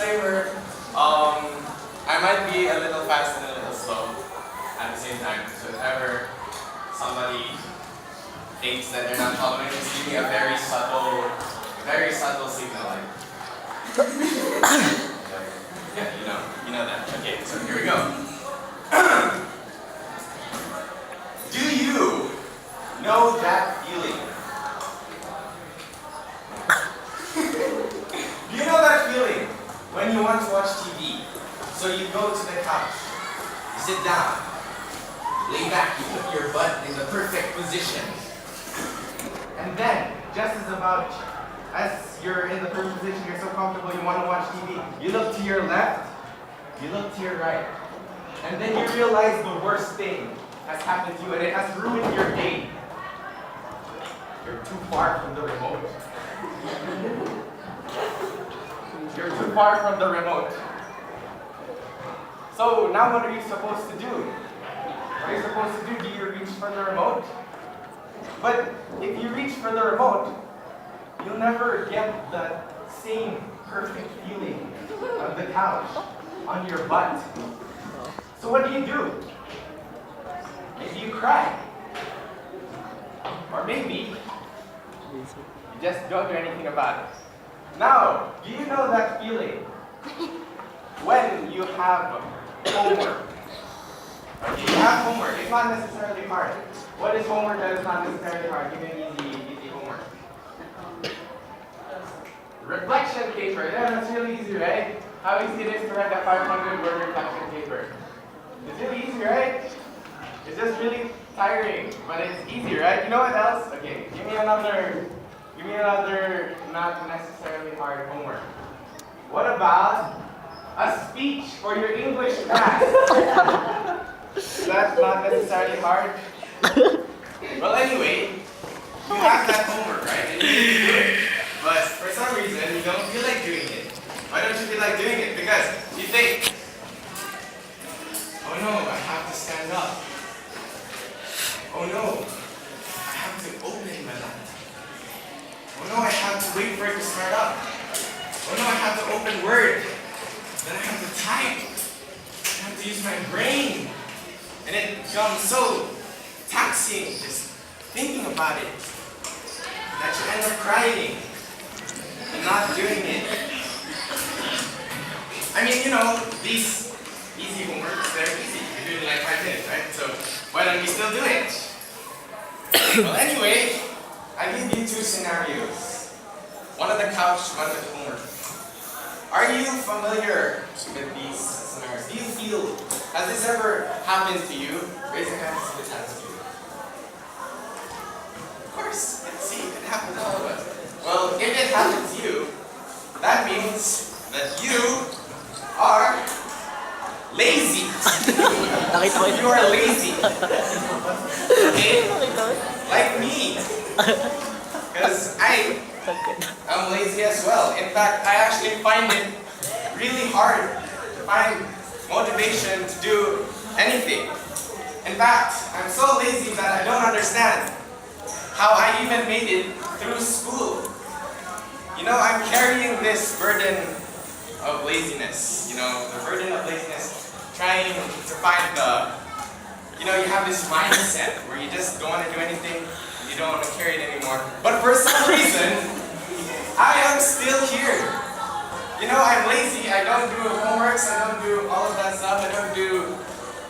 disclaimer, I might be a little fast and a little slow at the same time. So if ever somebody thinks that they're not following, just give me a very subtle signal, like. Yeah, you know that. Okay, so here we go. Do you know that feeling? Do you know that feeling when you want to watch TV? So you go to the couch, you sit down, lay back, you put your butt in the perfect position. And then, just as you're in the perfect position, you're so comfortable, you want to watch TV, you look to your left, you look to your right. And then you realize the worst thing has happened to you and it has ruined your day. You're too far from the remote. You're too far from the remote. So now what are you supposed to do? What are you supposed to do? Do you reach for the remote? But if you reach for the remote, you'll never get the same perfect feeling of the couch on your butt. So what do? Maybe you cry. Or maybe you just don't do anything about it. Now, do you know that feeling when you have homework? You have homework. It's not necessarily hard. What is homework that is not necessarily hard? Give me an easy homework. Reflection paper. Yeah, that's really easy, right? How easy it is to write that 500-word reflection paper. It's really easy, right? It's just really tiring, but it's easy, right? You know what else? Okay, give me another not necessarily hard homework. What about a speech for your English class? That's not necessarily hard. Well, anyway, you have that homework, right? And you need to do it. But for some reason, you don't feel like doing it. Why don't you feel like doing it? Because you think, oh no, I have to stand up. Oh no, I have to open my laptop. Oh no, I have to wait for it to start up. Oh no, I have to open Word. Then I have to type. I have to use my brain. And it becomes so taxing just thinking about it that you end up crying and not doing it. I mean, these easy homeworks, they're easy. You do it in like 5 minutes, right? So why don't you still do it? Well, anyway, I give you 2 scenarios. One on the couch, one with homework. Are you familiar with these scenarios? Do you feel, has this ever happened to you? Raise your hands if this happens to you. Of course, see, it happens to all of us. Well, if it happens to you, that means that you are lazy. You are lazy. Okay? Like me. Because I'm lazy as well. In fact, I actually find it really hard to find motivation to do anything. In fact, I'm so lazy that I don't understand how I even made it through school. I'm carrying this burden of laziness. The burden of laziness, trying to find you have this mindset where you just don't want to do anything, you don't want to carry it anymore. But for some reason, I am still here. I'm lazy, I don't do homeworks, I don't do all of that stuff, I don't do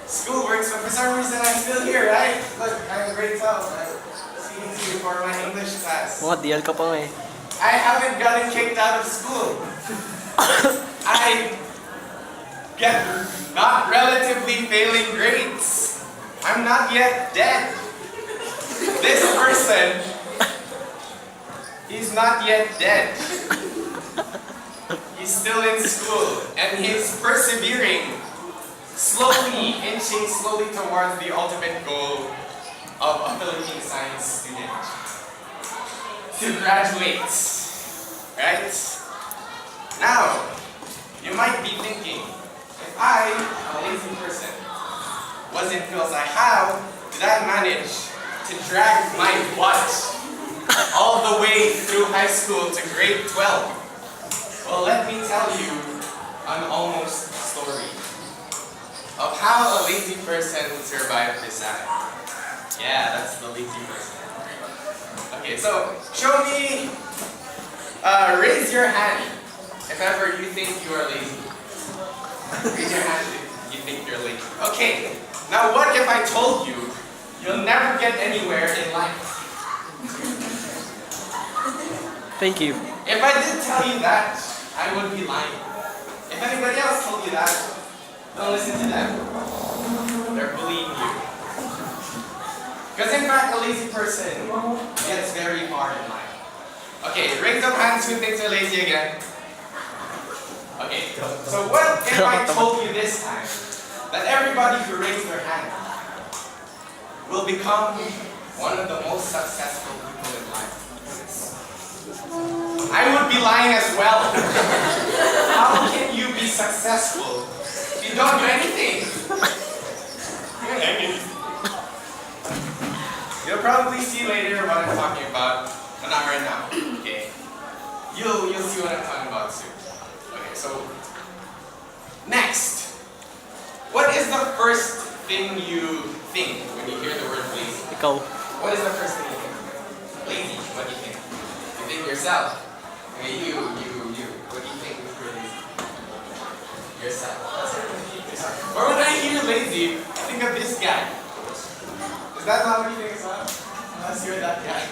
schoolwork, but for some reason I'm still here, right? Look, I'm grade 12, I'm seeing you for my English class. DL ka pa eh. I haven't gotten kicked out of school. I get not relatively failing grades. I'm not yet dead. This person is not yet dead. He's still in school and he's persevering, slowly inching slowly towards the ultimate goal of a Philippine science student. To graduate, right? Now, you might be thinking, if I, a lazy person, was in Pisay, how did I manage to drag my butt all the way through high school to grade 12? Well, let me tell you an almost story of how a lazy person survived Pisay. Yeah, that's the lazy person. Okay, so show me, raise your hand if ever you think you are lazy. Raise your hand if you think you're lazy. Okay, now what if I told you you'll never get anywhere in life? Thank you. If I did tell you that, I would be lying. If anybody else told you that, don't listen to them. They're bullying you. Because in fact, a lazy person gets very far in life. Okay, raise up hands who thinks they're lazy again. Okay, so what if I told you this time that everybody who raised their hand will become one of the most successful people in life? I would be lying as well. How can you be successful if you don't do anything? You'll probably see later what I'm talking about, but not right now. Okay. You'll see what I'm talking about soon. Okay, so next. What is the first thing you think when you hear the word lazy? Ikaw. What is the first thing you think? Lazy, what do you think? You think yourself. Okay, you. What do you think if you're lazy? Yourself. Or when I hear lazy, I think of this guy. Is that not what you think as well? Unless you're that guy.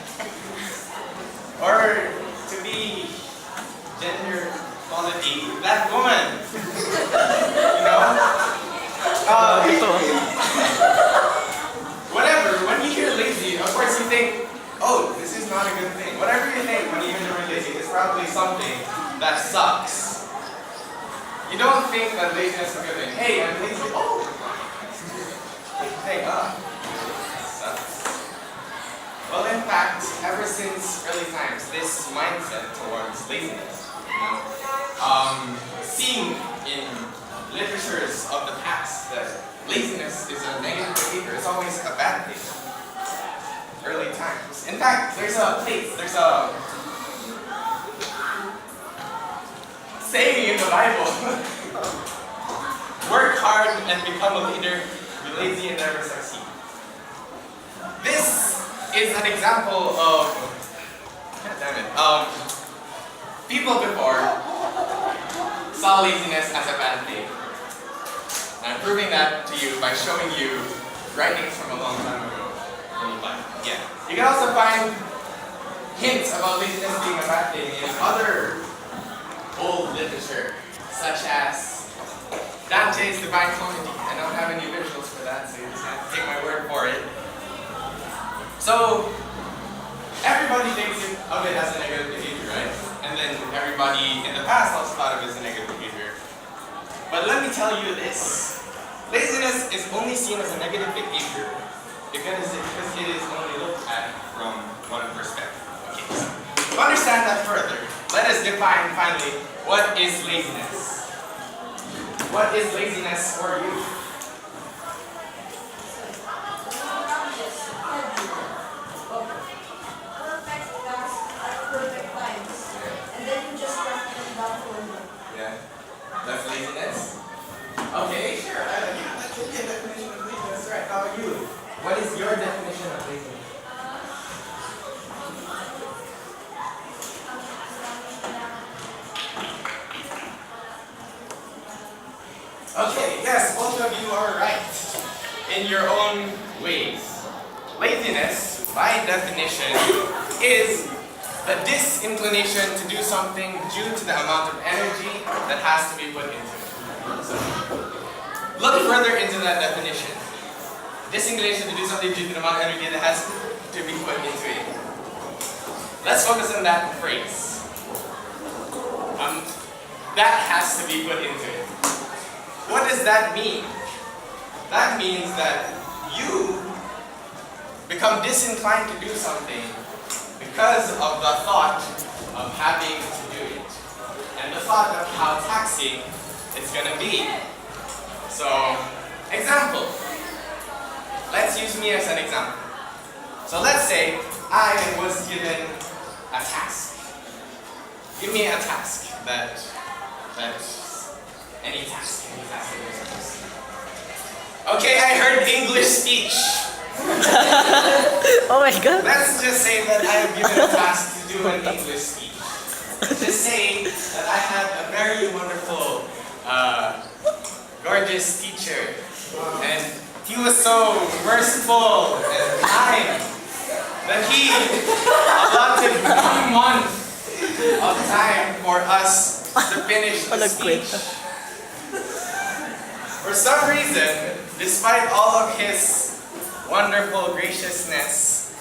Or to be gender equality, that woman. You know? Whatever, when you hear lazy, of course you think, oh, this is not a good thing. Whatever you think when you hear the word lazy, it's probably something that sucks. You don't think that laziness is a good thing. Hey, I'm lazy. Oh! You think, sucks. Well, in fact, ever since early times, this mindset towards laziness, seen in literatures of the past that laziness is a negative behavior. It's always a bad thing. Early times. In fact, there's a saying in the Bible, work hard and become a leader, be lazy and never succeed. This is an example of, people before saw laziness as a bad thing. I'm proving that to you by showing you writings from a long time ago in the Bible. Yeah. You can also find hints about laziness being a bad thing in other old literature, such as Dante's Divine Comedy. I don't have any visuals for that, so you just have to take my word for it. So, everybody thinks of it as a negative behavior, right? And then everybody in the past also thought of it as a negative behavior. But let me tell you this. Laziness is only seen as a negative behavior because it is only looked at from one perspective. Okay, so to understand that further, let us define finally what is laziness. What is laziness for you? That's laziness? Okay, sure. That could be a definition of laziness, right? How about you? What is your definition of laziness? Okay, yes, both of you are right in your own ways. Laziness, by definition, is the disinclination to do something due to the amount of energy that has to be put into it. So, look further into that definition. Disinclination to do something due to the amount of energy that has to be put into it. Let's focus on that phrase. That has to be put into it. What does that mean? That means that you become disinclined to do something because of the thought of having to do it, and the thought of how taxing it's going to be. So, example. Let's use me as an example. So let's say I was given a task. Give me a task that Any task that you're supposed to do. Okay, I heard English speech. Oh my god. Let's just say that I am given a task to do an English speech. Just say that I had a very wonderful, gorgeous teacher. And he was so merciful and kind that he allotted 1 month of time for us to finish the Walang speech. kwenta. For some reason, despite all of his wonderful graciousness,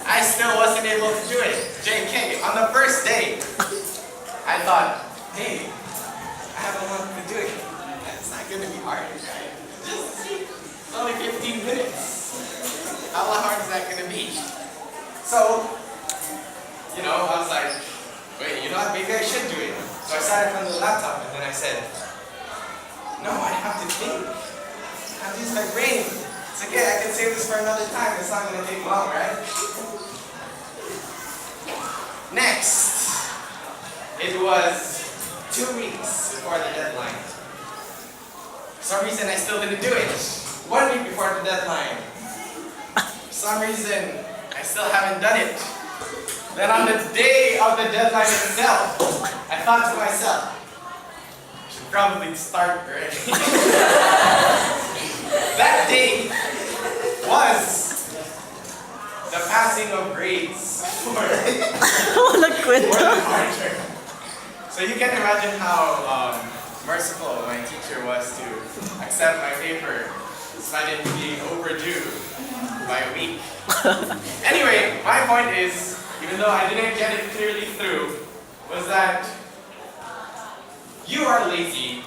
I still wasn't able to do it. JK, on the first day, I thought, hey, I have a month to do it. It's not going to be hard, right? It's only 15 minutes. How hard is that going to be? So, I was like, wait, you know what, maybe I should do it. So I sat in front of the laptop and then I said, no, I have to think. I have to use my brain. It's okay, I can save this for another time. It's not going to take long, right? Next, it was 2 weeks before the deadline. For some reason, I still didn't do it. 1 week before the deadline. For some reason, I still haven't done it. Then on the day of the deadline itself, I thought to myself, I should probably start already. That day was the passing of grades for Walang the kwenta. marcher. So you can imagine how merciful my teacher was to accept my paper despite it being overdue by a week. Anyway, my point is, even though I didn't get it clearly through, was that you are lazy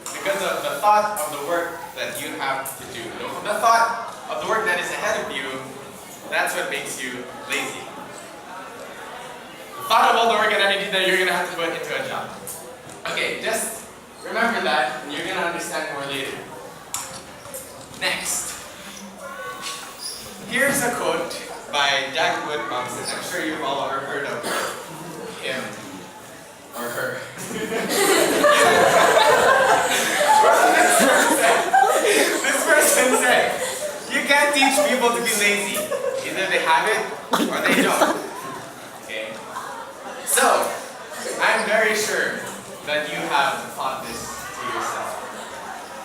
because of the thought of the work that you have to do. The thought of the work that is ahead of you, that's what makes you lazy. The thought of all the work and energy that you're going to have to put into a job. Okay, just remember that, and you're going to understand more later. Next. Here's a quote by Jack Woodbumps. I'm sure you've all heard of him or her. This person said, you can't teach people to be lazy. Either they have it or they don't. Okay? So, I'm very sure that you have thought this to yourself.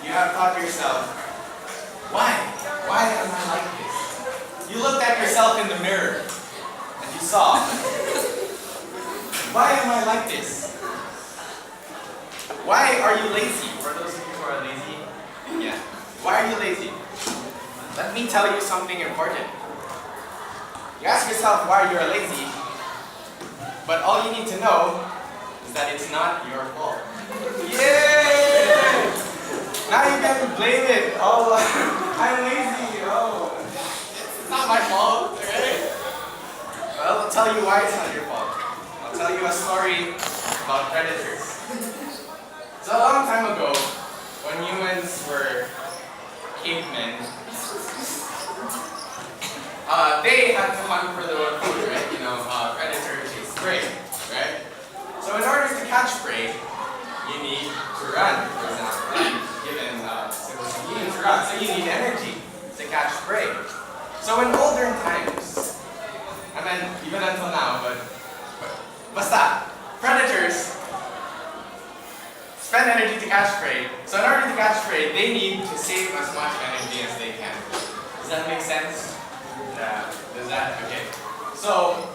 You have thought to yourself, why? Why am I like this? You looked at yourself in the mirror and you saw, why am I like this? Why are you lazy? For those of you who are lazy, yeah. Why are you lazy? Let me tell you something important. You ask yourself why you are lazy, but all you need to know is that it's not your fault. Yay! Now you can blame it. Oh, I'm lazy. Oh, it's not my fault, right? Well, I'll tell you why it's not your fault. I'll tell you a story about predators. So a long time ago, when humans were cavemen, they had to hunt for the food, right? Predator chase prey, right? So in order to catch prey, you need to run, for example. You need to run, so you need energy to catch prey. So in olden times, I mean, even until now, but basta, predators spend energy to catch prey. So in order to catch prey, they need to save as much energy as they can. Does that make sense? Yeah. Does that? Okay. So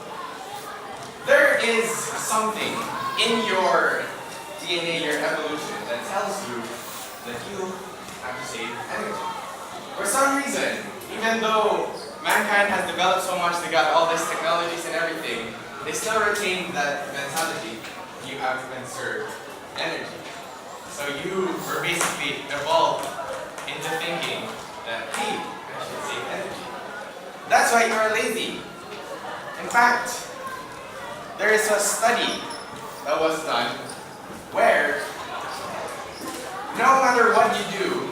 there is something in your DNA, your evolution, that tells you that you have to save energy. For some reason, even though mankind has developed so much, they got all these technologies and everything, they still retain that mentality. You have to conserve energy. So you were basically evolved into thinking that, hey, I should save energy. That's why you are lazy. In fact, there is a study that was done where no matter what you do,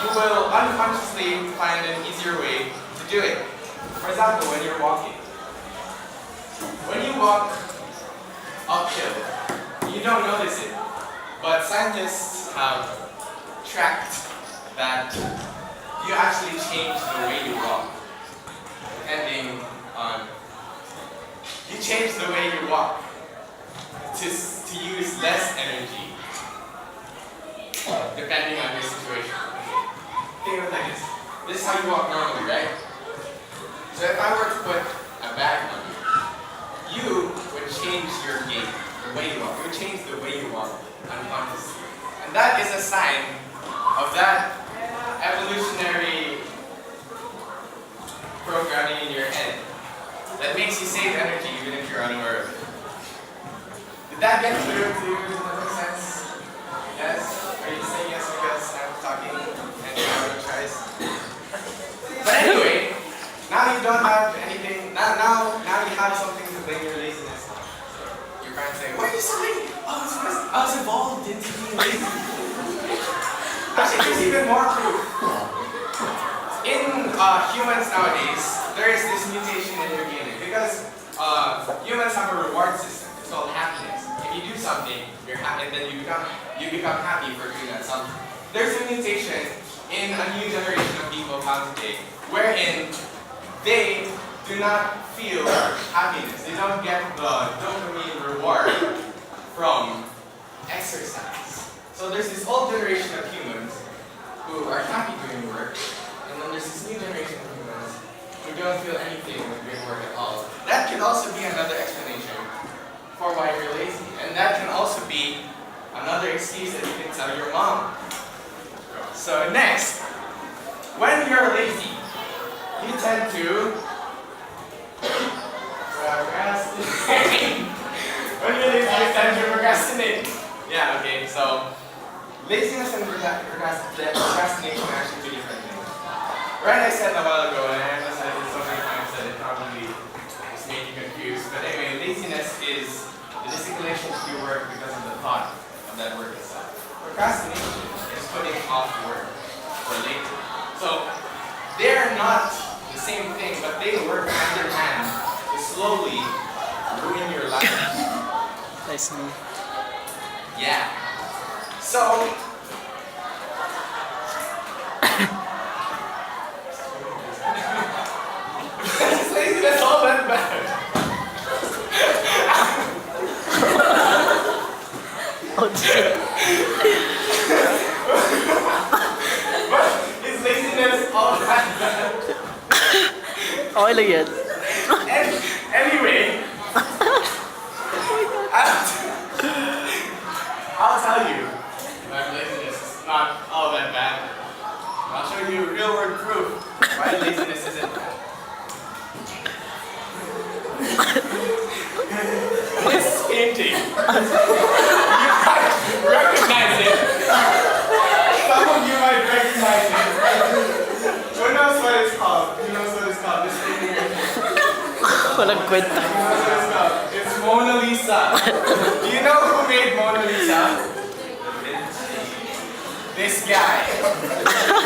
you will unconsciously find an easier way to do it. For example, when you're walking. When you walk uphill, you don't notice it. But scientists have tracked that you actually change the way you walk, depending on, you change the way you walk to use less energy, depending on your situation. Think of it like this. This is how you walk normally, right? So if I were to put a bag on you would change your gait, the way you walk. You would change the way you walk unconsciously. And that is a sign of that evolutionary programming in your head that makes you save energy even if you're unaware of it. Did that get clear to you? Does that make sense? Yes? Are you saying yes because I'm talking and you have no choice? But anyway, now you don't have anything, now you have something to blame your laziness on. So your parents say, why are you so lazy? Oh, it's because I was evolved into being lazy. Actually, there's even more proof. In humans nowadays, there is this mutation in your DNA because humans have a reward system. It's called happiness. If you do something, you're happy, and then you become happy for doing that something. There's a mutation in a new generation of people found today, wherein they do not feel happiness. They don't get the dopamine reward from exercise. So there's this old generation of humans who are happy doing work, and then there's this new generation of humans who don't feel anything when doing work at all. That could also be another explanation for why you're lazy. And that can also be another excuse that you can tell your mom. So next, when you're lazy, you tend to procrastinate. When you're lazy, you tend to procrastinate. Yeah, okay, so laziness and procrastination are actually two different things. Right, I said a while ago, and I emphasized it so many times that it probably just made you confused. But anyway, laziness is the disinclination to do work because of the thought of that work itself. Procrastination is putting off work for later. So they're not the same thing, but they work hand in hand to slowly ruin your life. I see. Yeah. So is laziness all that bad? Oh, shit. But is laziness all that bad? Okay lang yan. Anyway, I'll tell you that laziness is not all that bad. I'll show you real world proof why laziness isn't bad. This painting, you might recognize it. Some of you might recognize it. Who knows what it's called? Who knows what it's called? This painting right here. Walang kwenta. Who knows what it's called? It's Mona Lisa. Do you know who made Mona Lisa? This guy.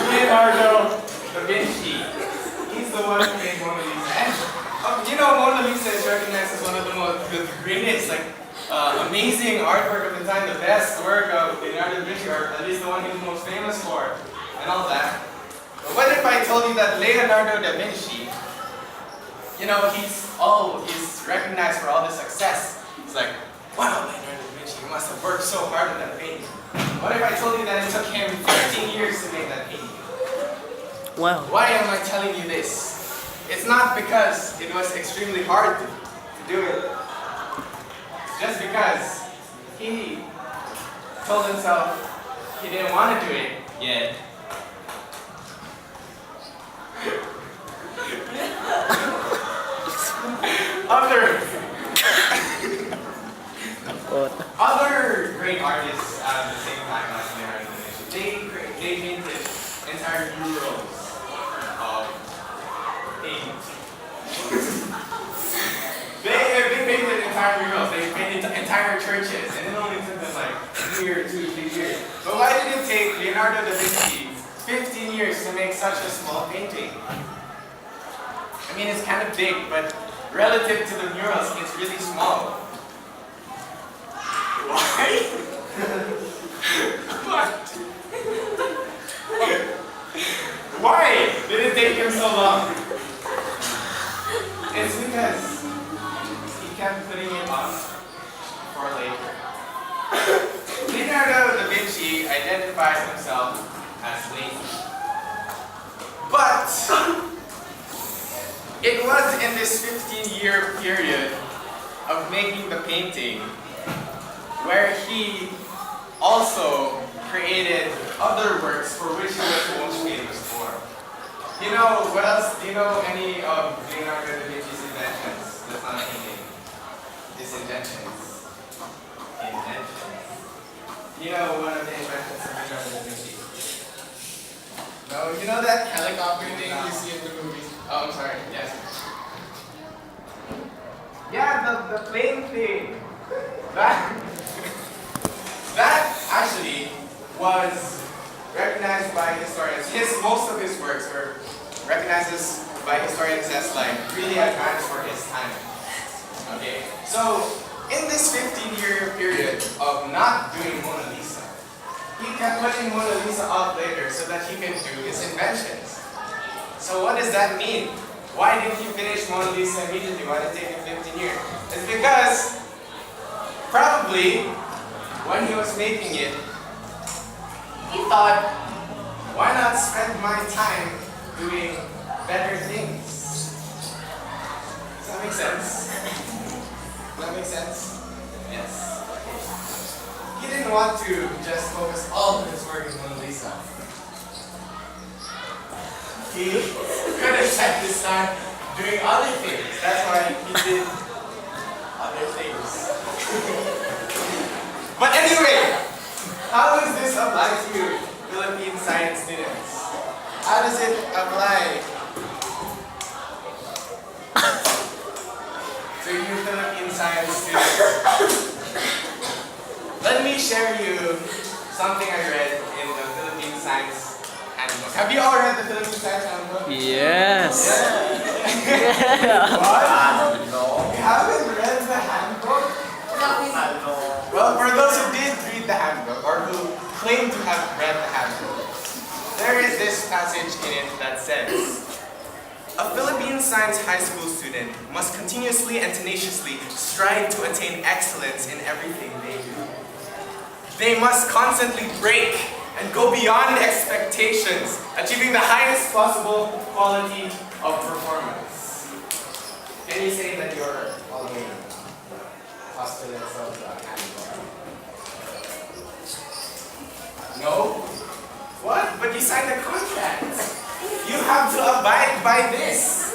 Leonardo da Vinci. He's the one who made Mona Lisa. And you know, Mona Lisa is recognized as one of the greatest, like, amazing artwork of the time, the best work of Leonardo da Vinci, or at least the one he's most famous for, and all that. But what if I told you that Leonardo da Vinci, you know, he's recognized for all this success. It's like, wow, Leonardo da Vinci, he must have worked so hard on that painting. What if I told you that it took him 15 years to make that painting? Wow. Why am I telling you this? It's not because it was extremely hard to do it. It's just because he told himself he didn't want to do it yet. Other great artists at the same time as Leonardo da Vinci, they painted entire murals of paintings. They painted entire murals, they painted entire churches, and it only took them like a year, 2 to 3 years. But why did it take Leonardo da Vinci 15 years to make such a small painting? I mean, it's kind of big, but relative to the murals, it's really small. Why? What? Why did it take him so long? It's because he kept putting it off for later. Leonardo da Vinci identifies himself as lazy. But it was in this 15-year period of making the painting where he also created other works for which he was most famous for. You know, what else? Do you know any of Leonardo da Vinci's inventions? That's not painting. His inventions. Inventions. You know one of the inventions of Leonardo da Vinci? No, you know that helicopter thing you see in the movies? Oh, I'm sorry. Yes. Yeah, the plane thing. That actually was recognized by historians. Most of his works were recognized by historians as like really advanced for his time. Okay, so in this 15-year period of not doing Mona Lisa, he kept putting Mona Lisa off later so that he can do his inventions. So what does that mean? Why didn't he finish Mona Lisa immediately? Why did it take him 15 years? It's because probably when he was making it, he thought, why not spend my time doing better things? Does that make sense? Does that make sense? Yes. Okay. He didn't want to just focus all of his work on Mona Lisa. He could have spent this time doing other things. That's why he did other things. But anyway, how does this apply to you, Philippine science students? How does it apply to you Philippine science students? Let me share you something I read in the Philippine Science Handbook. Have you all read the Philippine Science Handbook? Yes. Yeah. What? No. You haven't read the handbook? Well, for those who did read the handbook, or who claim to have read the handbook, there is this passage in it that says, a Philippine science high school student must continuously and tenaciously strive to attain excellence in everything they do. They must constantly break and go beyond expectations, achieving the highest possible quality of performance. Can you say that you're following postulates of the handbook? No? What? But you signed a contract. You have to abide by this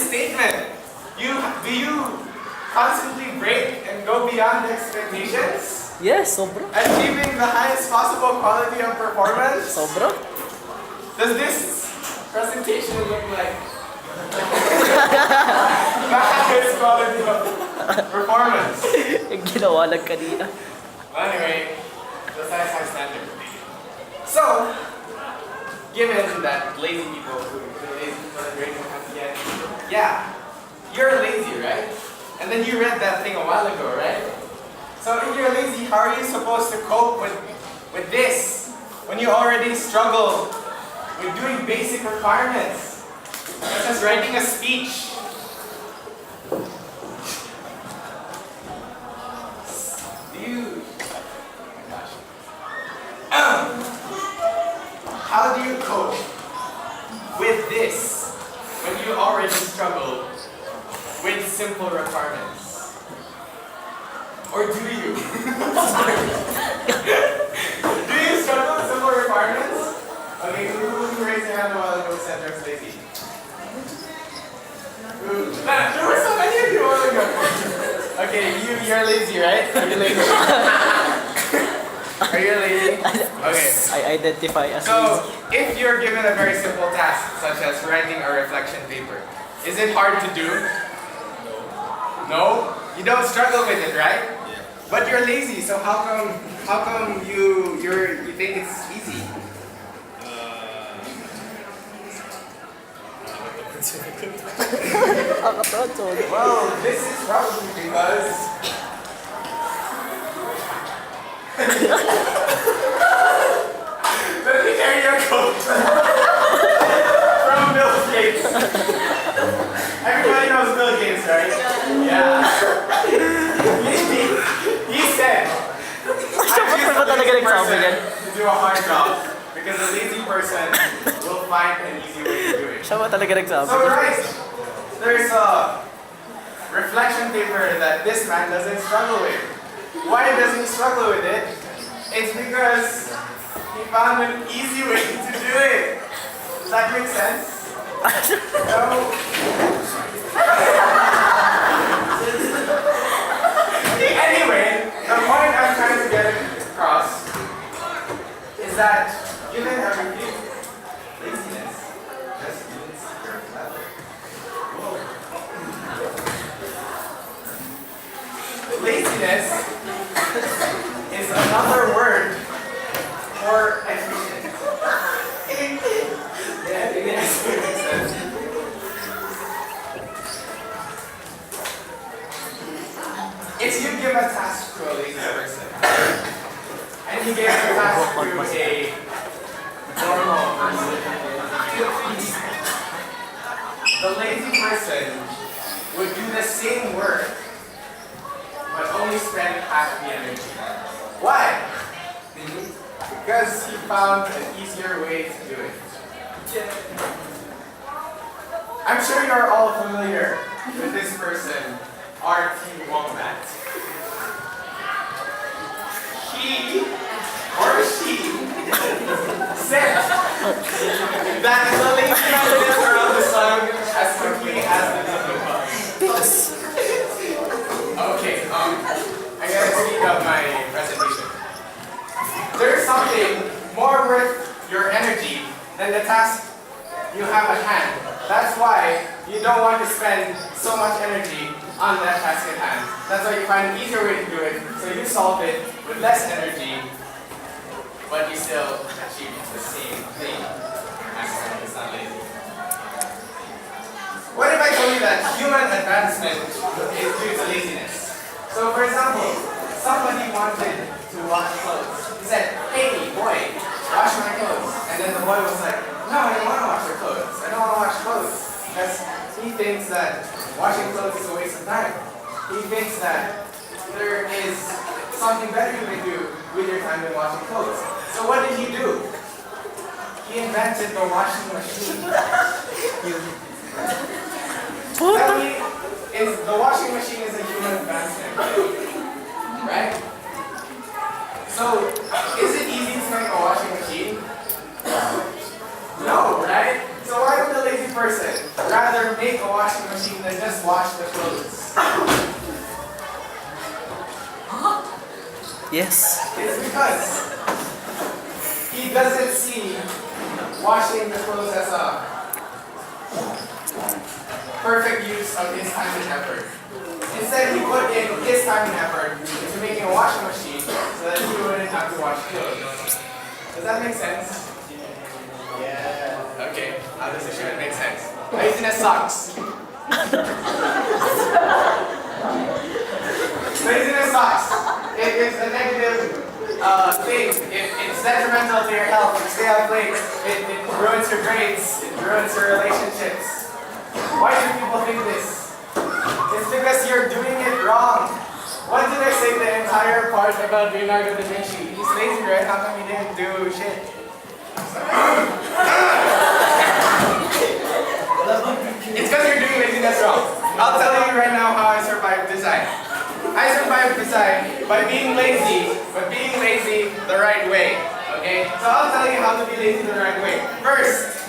statement. Do you constantly break and go beyond expectations? Yes, sobra. Achieving the highest possible quality of performance? Sobra. Does this presentation look like the highest quality of performance? Yung ginawa lang kanina. Anyway, that's high standard. So, given that lazy people raise their hands again, yeah, you're lazy, right? And then you read that thing a while ago, right? So if you're lazy, how are you supposed to cope with this when you already struggle with doing basic requirements, such as writing a speech? How do you cope with this when you already struggle with simple requirements? Or do you? Do you struggle with simple requirements? Okay, who raised their hand a while ago said they're lazy? There were so many of you a while ago. Okay, you're lazy, right? Are you lazy? Are you lazy? Okay. I identify as So, lazy. if you're given a very simple task, such as writing a reflection paper, is it hard to do? No. No? You don't struggle with it, right? Yeah. But you're lazy, so how come you think it's easy? Well, this is probably because carry your coat from Bill Gates. Everybody knows Bill Gates, right? Yeah. He said, Siya ba talaga nagsabi yan? to do a hard job because a lazy person will find an easy way to do it. Siya ba talaga nagsabi? So right, there's a reflection paper that this man doesn't struggle with. Why doesn't he struggle with it? It's because he found an easy way to do it. Does that make sense? No. Anyway, the point I'm trying to get across is that given everything, laziness just means you're clever. Laziness is another word for efficient. Yeah, it makes sense. If you give a task to a lazy person, and you give a task to a normal person, the lazy person would do the same work, but only spend half the energy. Why? Because he found an easier way to do it. I'm sure you're all familiar with this person, R.T. Wombat. He or she said that the lazy man lives around the sun as quickly as the sun. Okay, I gotta speed up my presentation. There's something more worth your energy than the task you have at hand. That's why you don't want to spend so much energy on that task at hand. That's why you find an easier way to do it, so you solve it with less energy, but you still achieve the same thing. It's not lazy. What if I told you that human advancement is due to laziness? So for example, somebody wanted to wash clothes. He said, "Hey boy, wash my clothes." And then the boy was like, "No, I don't want to wash your clothes. I don't want to wash clothes." Because he thinks that washing clothes is a waste of time. He thinks that there is something better you can do with your time than washing clothes. So what did he do? He invented the washing machine. Tell me, the washing machine is a human advancement, right? So, is it easy to make a washing machine? No, right? So why would the lazy person rather make a washing machine than just wash the clothes? Yes. It's because he doesn't see washing the clothes as a perfect use of his time and effort. Instead, he put in his time and effort into making a washing machine so that he wouldn't have to wash clothes. Does that make sense? Yeah. Okay. How does it should make sense? Laziness sucks. Laziness sucks. It is a negative thing. It's detrimental to your health. You stay up late. It ruins your grades. It ruins your relationships. Why do people think this? It's because you're doing it wrong. What did I say the entire part about Leonardo da Vinci? He's lazy, right? How come he didn't do shit? It's because you're doing laziness wrong. I'll tell you right now how I survived Pisay. I survived Pisay by being lazy, but being lazy the right way. Okay? So I'll tell you how to be lazy the right way. First,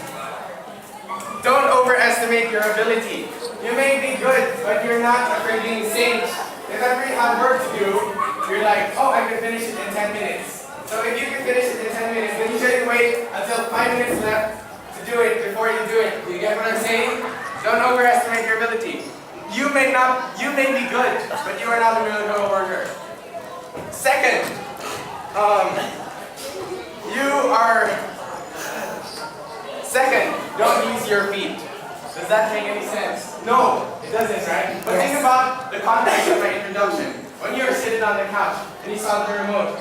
don't overestimate your ability. You may be good, but you're not a freaking sage. If ever you have work to do, you're like, oh, I can finish it in 10 minutes. So if you can finish it in 10 minutes, then you shouldn't wait until 5 minutes left to do it before you do it. Do you get what I'm saying? Don't overestimate your ability. You may be good, but you are not a really good worker. Second, don't use your feet. Does that make any sense? No, it doesn't, right? But think about the context of my introduction. When you were sitting on the couch and you saw the remote,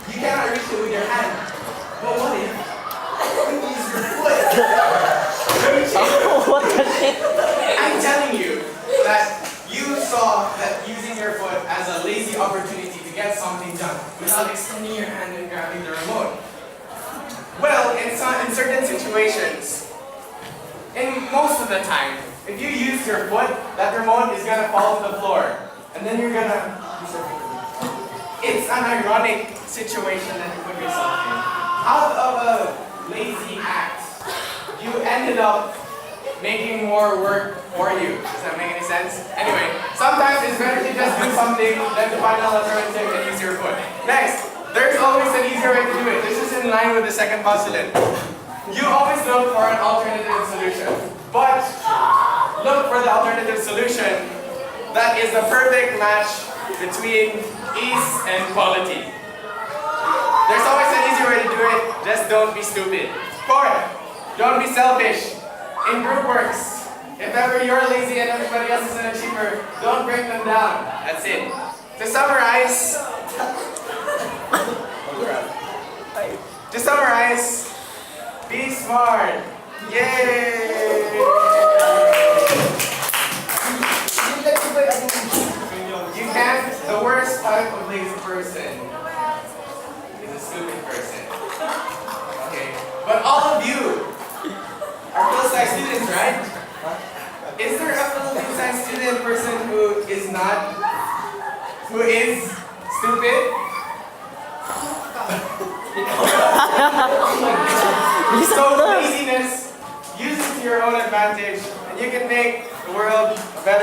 you cannot reach it with your hand. But what if you use your foot? Oh, what the shit? I'm telling you that you saw that using your foot as a lazy opportunity to get something done without extending your hand and grabbing the remote. Well, in certain situations, in most of the time, if you use your foot, that remote is gonna fall to the floor. And then you're gonna... It's an ironic situation that you put yourself in. Out of a lazy act, you ended up making more work for you. Does that make any sense? Anyway, sometimes it's better to just do something than to find an alternative and use your foot. Next, there's always an easier way to do it. This is in line with the second postulate. You always look for an alternative solution. But look for the alternative solution that is the perfect match between ease and quality. There's always an easier way to do it, just don't be stupid. Fourth, don't be selfish. In group works, if ever you're lazy and everybody else is an achiever, don't break them down. That's it. To summarize, be smart. Yay! You can't, the worst type of lazy person is a stupid person. Okay, but all of you are Pisay students, right? Is there a fellow Pisay student person who is stupid? So laziness, use it to your own advantage, and you can make the world a better